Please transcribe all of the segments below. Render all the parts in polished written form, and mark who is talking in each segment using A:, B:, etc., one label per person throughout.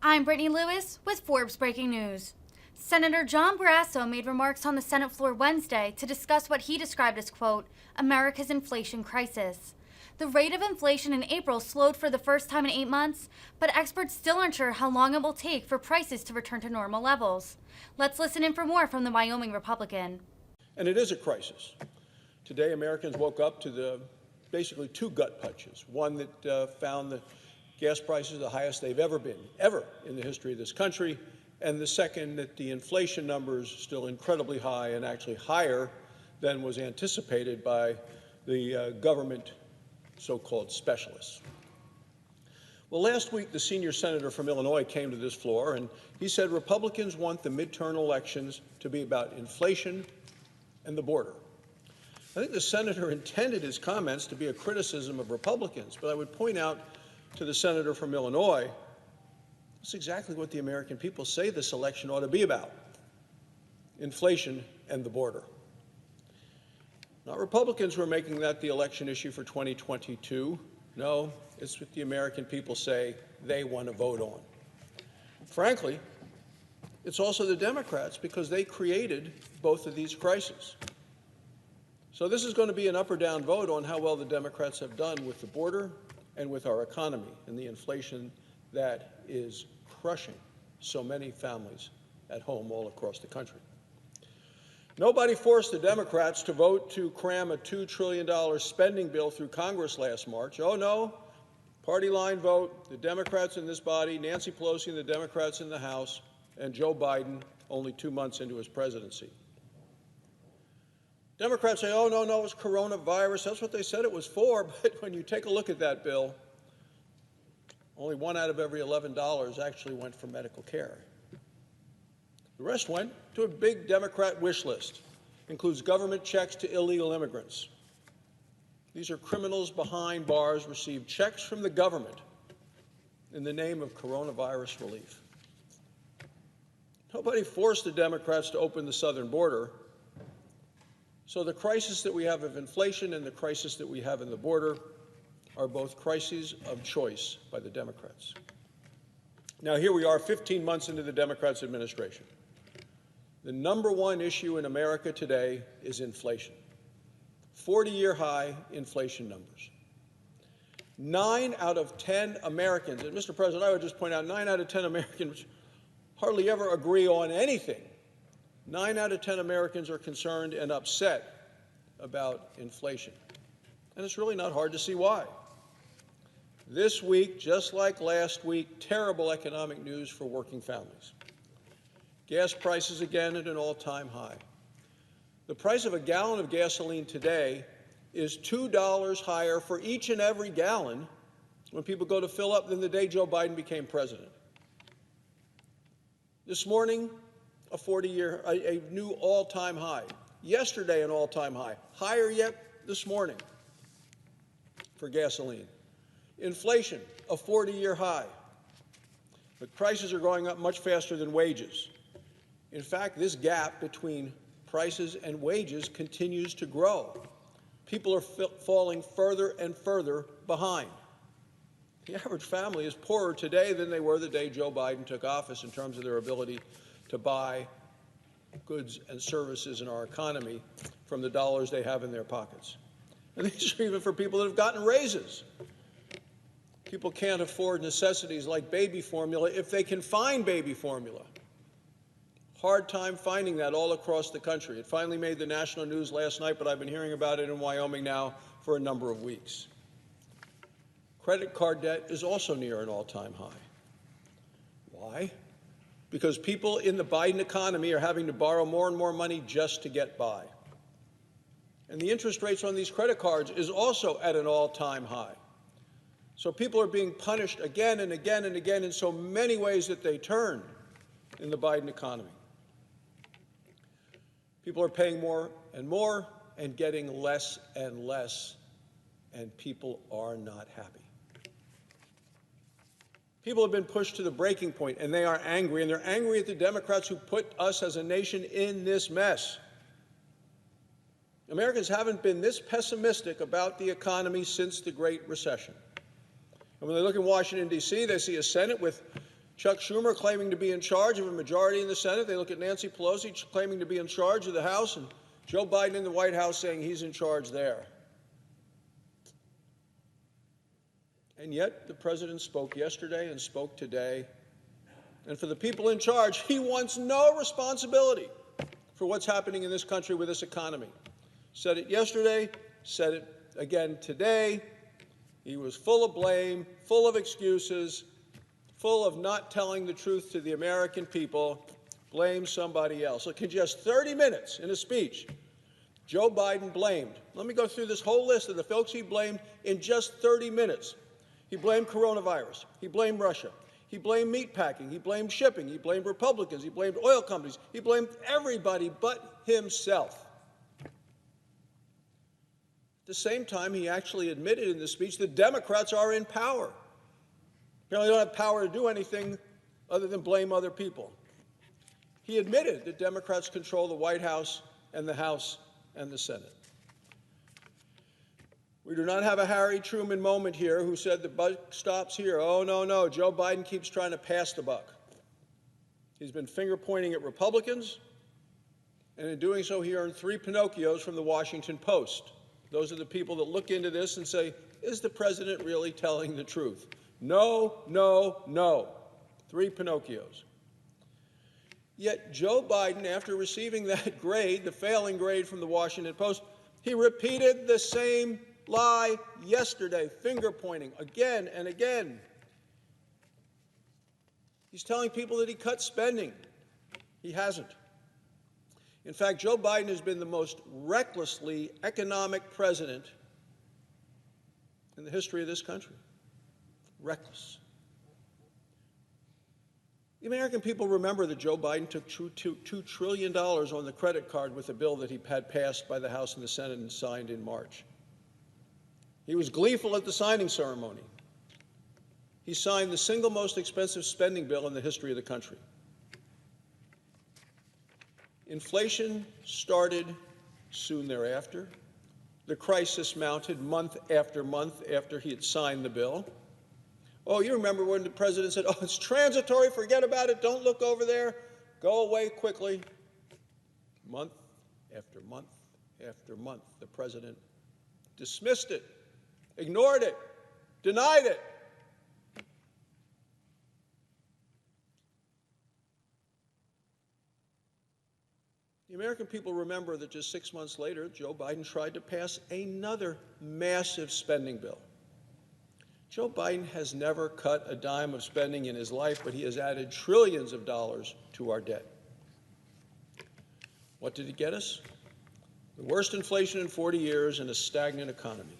A: I'm Brittany Lewis with Forbes Breaking News. Senator John Barrasso made remarks on the Senate floor Wednesday to discuss what he described as, quote, America's inflation crisis. The rate of inflation in April slowed for the first time in 8 months, but experts still aren't sure how long it will take for prices to return to normal levels. Let's listen in for more from the Wyoming Republican.
B: And it is a crisis. Today, Americans woke up to basically two gut punches. One that found the gas prices the highest they've ever been, ever in the history of this country, and the second that the inflation numbers still incredibly high and actually higher than was anticipated by the government so-called specialists. Well, last week, the senior senator from Illinois came to this floor, and he said Republicans want the midterm elections to be about inflation and the border. I think the senator intended his comments to be a criticism of Republicans, but I would point out to the senator from Illinois, that's exactly what the American people say this election ought to be about: inflation and the border. Not Republicans who are making that the election issue for 2022. No, it's what the American people say they want to vote on. Frankly, it's also the Democrats, because they created both of these crises. So this is going to be an up or down vote on how well the Democrats have done with the border and with our economy and the inflation that is crushing so many families at home all across the country. Nobody forced the Democrats to vote to cram a $2 trillion spending bill through Congress last March. Oh, no. Party line vote. The Democrats in this body, Nancy Pelosi and the Democrats in the House, and Joe Biden only 2 months into his presidency. Democrats say, oh, no, it was coronavirus. That's what they said it was for. But when you take a look at that bill, only $1 out of every $11 actually went for medical care. The rest went to a big Democrat wish list. Includes government checks to illegal immigrants. These are criminals behind bars receive checks from the government in the name of coronavirus relief. Nobody forced the Democrats to open the southern border. So the crisis that we have of inflation and the crisis that we have in the border are both crises of choice by the Democrats. Now, here we are 15 months into the Democrats' administration. The number one issue in America today is inflation. 40-year high inflation numbers. 9 out of 10 Americans, and Mr. President, I would just point out 9 out of 10 Americans hardly ever agree on anything. 9 out of 10 Americans are concerned and upset about inflation. And it's really not hard to see why. This week, just like last week, terrible economic news for working families. Gas prices again at an all-time high. The price of a gallon of gasoline today is $2 higher for each and every gallon when people go to fill up than the day Joe Biden became president. This morning, a new all-time high. Yesterday, an all-time high. Higher yet this morning for gasoline. Inflation, a 40-year high. But prices are going up much faster than wages. In fact, this gap between prices and wages continues to grow. People are falling further and further behind. The average family is poorer today than they were the day Joe Biden took office in terms of their ability to buy goods and services in our economy from the dollars they have in their pockets. And these are even for people that have gotten raises. People can't afford necessities like baby formula if they can find baby formula. Hard time finding that all across the country. It finally made the national news last night, but I've been hearing about it in Wyoming now for a number of weeks. Credit card debt is also near an all-time high. Why? Because people in the Biden economy are having to borrow more and more money just to get by. And the interest rates on these credit cards is also at an all-time high. So people are being punished again and again and again in so many ways that they turn in the Biden economy. People are paying more and getting less and less, and people are not happy. People have been pushed to the breaking point, and they are angry, and they're angry at the Democrats who put us as a nation in this mess. Americans haven't been this pessimistic about the economy since the Great Recession. And when they look in Washington, D.C., they see a Senate with Chuck Schumer claiming to be in charge of a majority in the Senate. They look at Nancy Pelosi claiming to be in charge of the House, and Joe Biden in the White House saying he's in charge there. And yet the president spoke yesterday and spoke today. And for the people in charge, he wants no responsibility for what's happening in this country with this economy. Said it yesterday, said it again today. He was full of blame, full of excuses, full of not telling the truth to the American people. Blame somebody else. Look, in just 30 minutes in a speech, Joe Biden blamed. Let me go through this whole list of the folks he blamed in just 30 minutes. He blamed coronavirus. He blamed Russia. He blamed meatpacking. He blamed shipping. He blamed Republicans. He blamed oil companies. He blamed everybody but himself. At the same time, he actually admitted in the speech that Democrats are in power. Apparently, they don't have power to do anything other than blame other people. He admitted that Democrats control the White House and the House and the Senate. We do not have a Harry Truman moment here who said the buck stops here. Oh, no. Joe Biden keeps trying to pass the buck. He's been finger-pointing at Republicans, and in doing so, he earned 3 Pinocchios from the Washington Post. Those are the people that look into this and say, is the president really telling the truth? No. 3 Pinocchios. Yet Joe Biden, after receiving that grade, the failing grade from the Washington Post, he repeated the same lie yesterday, finger-pointing again and again. He's telling people that he cut spending. He hasn't. In fact, Joe Biden has been the most recklessly economic president in the history of this country. Reckless. The American people remember that Joe Biden took $2 trillion on the credit card with a bill that he had passed by the House and the Senate and signed in March. He was gleeful at the signing ceremony. He signed the single most expensive spending bill in the history of the country. Inflation started soon thereafter. The crisis mounted month after month after he had signed the bill. Oh, you remember when the president said, oh, it's transitory, forget about it, don't look over there, go away quickly. Month after month after month, the president dismissed it, ignored it, denied it. The American people remember that just 6 months later, Joe Biden tried to pass another massive spending bill. Joe Biden has never cut a dime of spending in his life, but he has added trillions of dollars to our debt. What did it get us? The worst inflation in 40 years and a stagnant economy.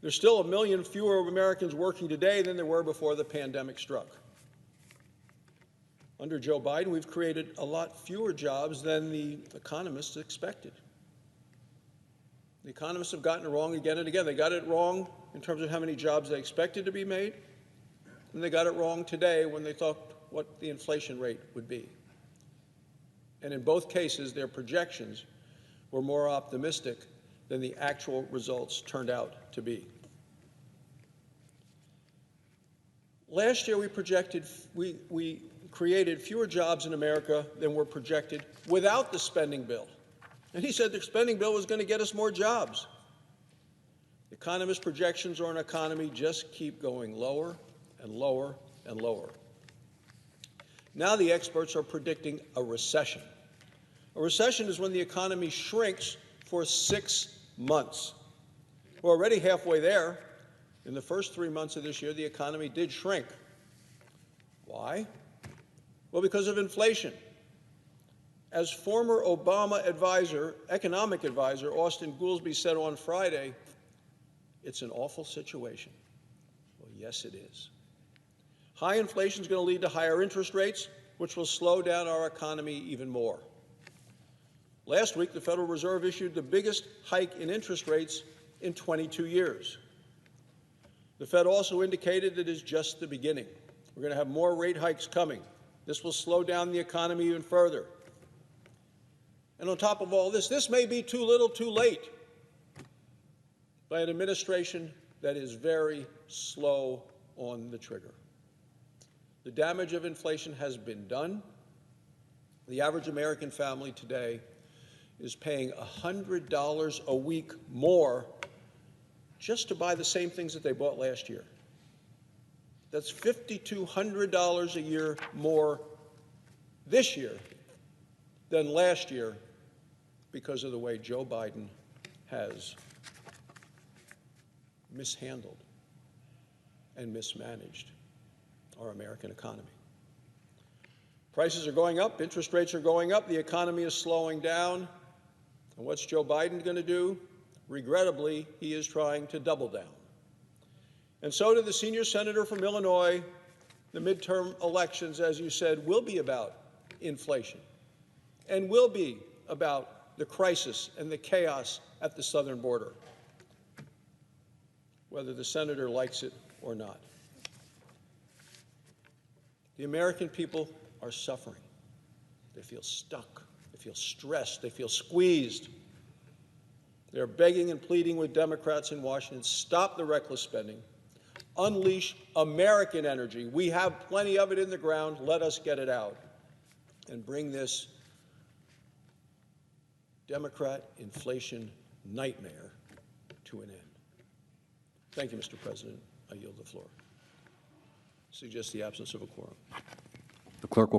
B: There's still 1 million fewer Americans working today than there were before the pandemic struck. Under Joe Biden, we've created a lot fewer jobs than the economists expected. The economists have gotten it wrong again and again. They got it wrong in terms of how many jobs they expected to be made, and they got it wrong today when they thought what the inflation rate would be. And in both cases, their projections were more optimistic than the actual results turned out to be. Last year, we created fewer jobs in America than were projected without the spending bill. And he said the spending bill was going to get us more jobs. Economists' projections on an economy just keep going lower and lower and lower. Now the experts are predicting a recession. A recession is when the economy shrinks for 6 months. We're already halfway there. In the first 3 months of this year, the economy did shrink. Why? Well, because of inflation. As former Obama economic advisor, Austin Goolsbee said on Friday, it's an awful situation. Well, yes, it is. High inflation is going to lead to higher interest rates, which will slow down our economy even more. Last week, the Federal Reserve issued the biggest hike in interest rates in 22 years. The Fed also indicated that it's just the beginning. We're going to have more rate hikes coming. This will slow down the economy even further. And on top of all this may be too little too late by an administration that is very slow on the trigger. The damage of inflation has been done. The average American family today is paying $100 a week more just to buy the same things that they bought last year. That's $5,200 a year more this year than last year because of the way Joe Biden has mishandled and mismanaged our American economy. Prices are going up, interest rates are going up, the economy is slowing down. And what's Joe Biden going to do? Regrettably, he is trying to double down. And so did the senior senator from Illinois. The midterm elections, as you said, will be about inflation and will be about the crisis and the chaos at the southern border, whether the senator likes it or not. The American people are suffering. They feel stuck. They feel stressed. They feel squeezed. They're begging and pleading with Democrats in Washington, stop the reckless spending, unleash American energy. We have plenty of it in the ground. Let us get it out and bring this Democrat inflation nightmare to an end. Thank you, Mr. President. I yield the floor. Suggest the absence of a quorum.
C: The clerk will